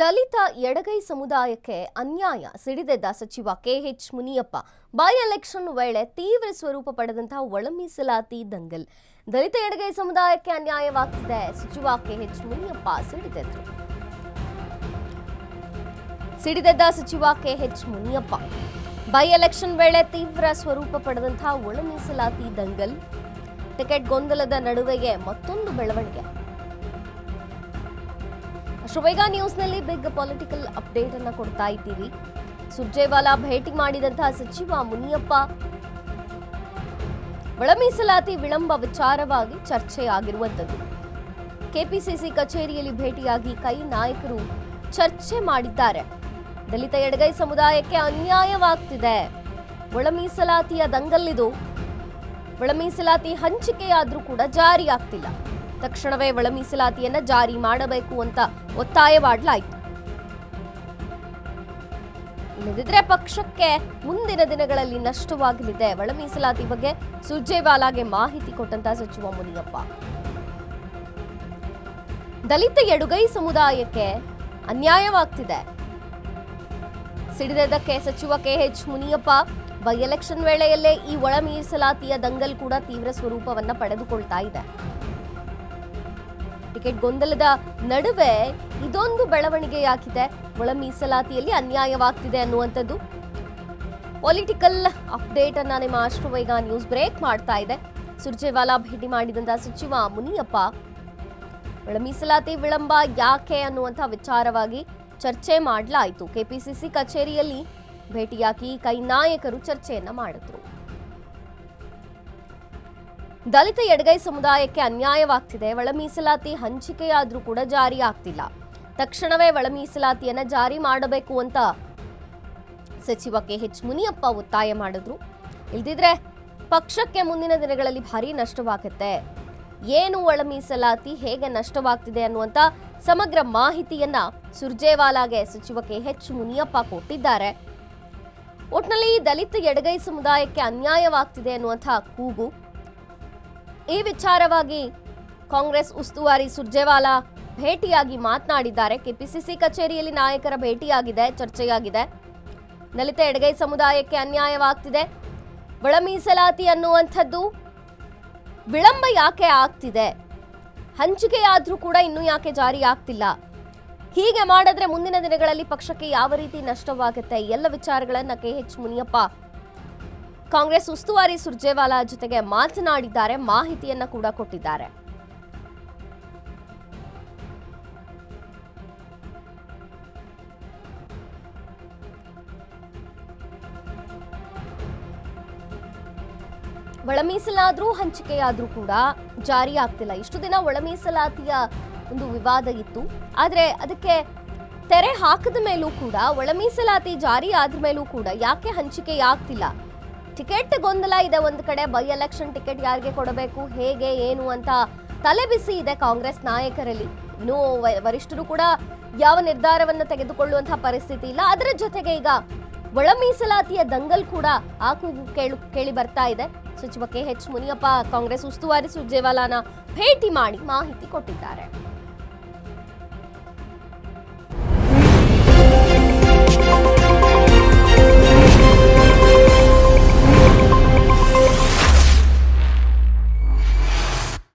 ದಲಿತ ಎಡಗೈ ಸಮುದಾಯಕ್ಕೆ ಅನ್ಯಾಯ ಸಿಡಿದೆದ್ದ ಸಚಿವ ಕೆಎಚ್ ಮುನಿಯಪ್ಪ ಬೈ ಎಲೆಕ್ಷನ್ ವೇಳೆ ತೀವ್ರ ಸ್ವರೂಪ ಪಡೆದಂತಹ ಒಳ ಮೀಸಲಾತಿ ದಂಗಲ್. ದಲಿತ ಎಡಗೈ ಸಮುದಾಯಕ್ಕೆ ಅನ್ಯಾಯವಾಗ್ತಿದೆ, ಸಚಿವ ಕೆಎಚ್ ಮುನಿಯಪ್ಪ ಸಿಡಿದೆದ್ದ ಸಚಿವ ಕೆಎಚ್ ಮುನಿಯಪ್ಪ ಬೈ ಎಲೆಕ್ಷನ್ ವೇಳೆ ತೀವ್ರ ಸ್ವರೂಪ ಪಡೆದಂತಹ ಒಳ ಮೀಸಲಾತಿ ದಂಗಲ್. ಟಿಕೆಟ್ ಗೊಂದಲದ ನಡುವೆಯೇ ಮತ್ತೊಂದು ಬೆಳವಣಿಗೆ. ಶುಭೇಗ ನ್ಯೂಸ್ನಲ್ಲಿ ಬಿಗ್ ಪೊಲಿಟಿಕಲ್ ಅಪ್ಡೇಟ್ ಅನ್ನ ಕೊಡ್ತಾ ಇದ್ದೀವಿ. ಸುರ್ಜೇವಾಲಾ ಭೇಟಿ ಮಾಡಿದಂತಹ ಸಚಿವ ಮುನಿಯಪ್ಪ ಒಳ ಮೀಸಲಾತಿ ವಿಳಂಬ ವಿಚಾರವಾಗಿ ಚರ್ಚೆಯಾಗಿರುವಂಥದ್ದು. ಕೆಪಿಸಿಸಿ ಕಚೇರಿಯಲ್ಲಿ ಭೇಟಿಯಾಗಿ ಕೈ ನಾಯಕರು ಚರ್ಚೆ ಮಾಡಿದ್ದಾರೆ. ದಲಿತ ಎಡಗೈ ಸಮುದಾಯಕ್ಕೆ ಅನ್ಯಾಯವಾಗ್ತಿದೆ, ಒಳ ಮೀಸಲಾತಿಯ ದಂಗಲ್ಲಿದು. ಒಳ ಮೀಸಲಾತಿ ಹಂಚಿಕೆಯಾದ್ರೂ ಕೂಡ ಜಾರಿ ಆಗ್ತಿಲ್ಲ. ತಕ್ಷಣವೇ ಒಳ ಮೀಸಲಾತಿಯನ್ನ ಜಾರಿ ಮಾಡಬೇಕು ಅಂತ ಒತ್ತಾಯ ಮಾಡಲಾಯಿತು. ಇಲ್ಲದಿದ್ರೆ ಪಕ್ಷಕ್ಕೆ ಮುಂದಿನ ದಿನಗಳಲ್ಲಿ ನಷ್ಟವಾಗಲಿದೆ. ಒಳ ಮೀಸಲಾತಿ ಬಗ್ಗೆ ಸುರ್ಜೇವಾಲಾಗೆ ಮಾಹಿತಿ ಕೊಟ್ಟಂತ ಸಚಿವ ಮುನಿಯಪ್ಪ ದಲಿತ ಎಡಗೈ ಸಮುದಾಯಕ್ಕೆ ಅನ್ಯಾಯವಾಗ್ತಿದೆ. ಸಿಡಿದೆದ್ದಕ್ಕೆ ಸಚಿವ ಕೆಎಚ್ ಮುನಿಯಪ್ಪ ಬೈ ಎಲೆಕ್ಷನ್ ವೇಳೆಯಲ್ಲೇ ಈ ಒಳ ಮೀಸಲಾತಿಯ ದಂಗಲ್ ಕೂಡ ತೀವ್ರ ಸ್ವರೂಪವನ್ನ ಪಡೆದುಕೊಳ್ತಾ ಇದೆ. ಟಿಕೆಟ್ ಗೊಂದಲದ ನಡುವೆ ಇದೊಂದು ಬೆಳವಣಿಗೆಯಾಗಿದೆ. ಒಳ ಮೀಸಲಾತಿಯಲ್ಲಿ ಅನ್ಯಾಯವಾಗ್ತಿದೆ ಅನ್ನುವಂಥದ್ದು ಪೊಲಿಟಿಕಲ್ ಅಪ್ಡೇಟ್ ಅನ್ನ ನಿಮ್ಮ ಅಷ್ಟವೇಗ ನ್ಯೂಸ್ ಬ್ರೇಕ್ ಮಾಡ್ತಾ ಇದೆ. ಸುರ್ಜೇವಾಲಾ ಭೇಟಿ ಮಾಡಿದಂತಹ ಸಚಿವ ಮುನಿಯಪ್ಪ ಒಳ ಮೀಸಲಾತಿ ವಿಳಂಬ ಯಾಕೆ ಅನ್ನುವಂಥ ವಿಚಾರವಾಗಿ ಚರ್ಚೆ ಮಾಡಲಾಯಿತು. ಕೆಪಿಸಿಸಿ ಕಚೇರಿಯಲ್ಲಿ ಭೇಟಿಯಾಗಿ ಕೈ ನಾಯಕರು ಚರ್ಚೆಯನ್ನ ಮಾಡಿದ್ರು. ದಲಿತ ಎಡಗೈ ಸಮುದಾಯಕ್ಕೆ ಅನ್ಯಾಯವಾಗ್ತಿದೆ, ಒಳ ಮೀಸಲಾತಿ ಹಂಚಿಕೆಯಾದ್ರೂ ಕೂಡ ಜಾರಿ ಆಗ್ತಿಲ್ಲ. ತಕ್ಷಣವೇ ಒಳ ಮೀಸಲಾತಿಯನ್ನ ಜಾರಿ ಮಾಡಬೇಕು ಅಂತ ಸಚಿವ ಕೆಎಚ್ ಮುನಿಯಪ್ಪ ಒತ್ತಾಯ ಮಾಡಿದ್ರು. ಇಲ್ದಿದ್ರೆ ಪಕ್ಷಕ್ಕೆ ಮುಂದಿನ ದಿನಗಳಲ್ಲಿ ಭಾರಿ ನಷ್ಟವಾಗುತ್ತೆ. ಏನು ಒಳ ಮೀಸಲಾತಿ, ಹೇಗೆ ನಷ್ಟವಾಗ್ತಿದೆ ಅನ್ನುವಂತ ಸಮಗ್ರ ಮಾಹಿತಿಯನ್ನ ಸುರ್ಜೇವಾಲಾಗೆ ಸಚಿವ ಕೆಎಚ್ ಮುನಿಯಪ್ಪ ಕೊಟ್ಟಿದ್ದಾರೆ. ಒಟ್ನಲ್ಲಿ ದಲಿತ ಎಡಗೈ ಸಮುದಾಯಕ್ಕೆ ಅನ್ಯಾಯವಾಗ್ತಿದೆ ಅನ್ನುವಂತಹ ಕೂಗು. ಈ ವಿಚಾರವಾಗಿ ಕಾಂಗ್ರೆಸ್ ಉಸ್ತುವಾರಿ ಸುರ್ಜೇವಾಲಾ ಭೇಟಿಯಾಗಿ ಮಾತನಾಡಿದ್ದಾರೆ. ಕೆಪಿಸಿಸಿ ಕಚೇರಿಯಲ್ಲಿ ನಾಯಕರ ಭೇಟಿಯಾಗಿದೆ, ಚರ್ಚೆಯಾಗಿದೆ. ದಲಿತ ಎಡಗೈ ಸಮುದಾಯಕ್ಕೆ ಅನ್ಯಾಯವಾಗ್ತಿದೆ, ಒಳ ಮೀಸಲಾತಿ ಅನ್ನುವಂಥದ್ದು ವಿಳಂಬ ಯಾಕೆ ಆಗ್ತಿದೆ, ಹಂಚಿಕೆಯಾದ್ರೂ ಕೂಡ ಇನ್ನೂ ಯಾಕೆ ಜಾರಿ ಆಗ್ತಿಲ್ಲ, ಹೀಗೆ ಮಾಡಿದ್ರೆ ಮುಂದಿನ ದಿನಗಳಲ್ಲಿ ಪಕ್ಷಕ್ಕೆ ಯಾವ ರೀತಿ ನಷ್ಟವಾಗುತ್ತೆ, ಎಲ್ಲ ವಿಚಾರಗಳನ್ನ ಕೆಎಚ್ ಮುನಿಯಪ್ಪ ಕಾಂಗ್ರೆಸ್ ಉಸ್ತುವಾರಿ ಸುರ್ಜೇವಾಲಾ ಜೊತೆಗೆ ಮಾತನಾಡಿದ್ದಾರೆ, ಮಾಹಿತಿಯನ್ನ ಕೂಡ ಕೊಟ್ಟಿದ್ದಾರೆ. ಒಳ ಮೀಸಲಾದ್ರೂ ಹಂಚಿಕೆಯಾದ್ರೂ ಕೂಡ ಜಾರಿ ಆಗ್ತಿಲ್ಲ. ಇಷ್ಟು ದಿನ ಒಳ ಮೀಸಲಾತಿಯ ಒಂದು ವಿವಾದ ಇತ್ತು. ಆದ್ರೆ ಅದಕ್ಕೆ ತೆರೆ ಹಾಕದ ಮೇಲೂ ಕೂಡ, ಒಳ ಮೀಸಲಾತಿ ಜಾರಿ ಆದ ಮೇಲೂ ಕೂಡ ಯಾಕೆ ಹಂಚಿಕೆ ಆಗ್ತಿಲ್ಲ? ಟಿಕೆಟ್ ಗೊಂದಲ ಇದೆ ಒಂದು ಕಡೆ. ಬೈ ಎಲೆಕ್ಷನ್ ಟಿಕೆಟ್ ಯಾರಿಗೆ ಕೊಡಬೇಕು, ಹೇಗೆ ಏನು ಅಂತ ತಲೆಬಿಸಿ ಇದೆ ಕಾಂಗ್ರೆಸ್ ನಾಯಕರಲ್ಲಿ. ಇನ್ನು ವರಿಷ್ಠರು ಕೂಡ ಯಾವ ನಿರ್ಧಾರವನ್ನು ತೆಗೆದುಕೊಳ್ಳುವಂತಹ ಪರಿಸ್ಥಿತಿ ಇಲ್ಲ. ಅದರ ಜೊತೆಗೆ ಈಗ ಒಳ ಮೀಸಲಾತಿಯ ದಂಗಲ್ ಕೂಡ ಆ ಕೂಗು ಕೇಳಿ ಬರ್ತಾ ಇದೆ. ಸಚಿವ ಕೆಎಚ್ ಮುನಿಯಪ್ಪ ಕಾಂಗ್ರೆಸ್ ಉಸ್ತುವಾರಿ ಸುರ್ಜೇವಾಲಾನ ಭೇಟಿ ಮಾಡಿ ಮಾಹಿತಿ ಕೊಟ್ಟಿದ್ದಾರೆ.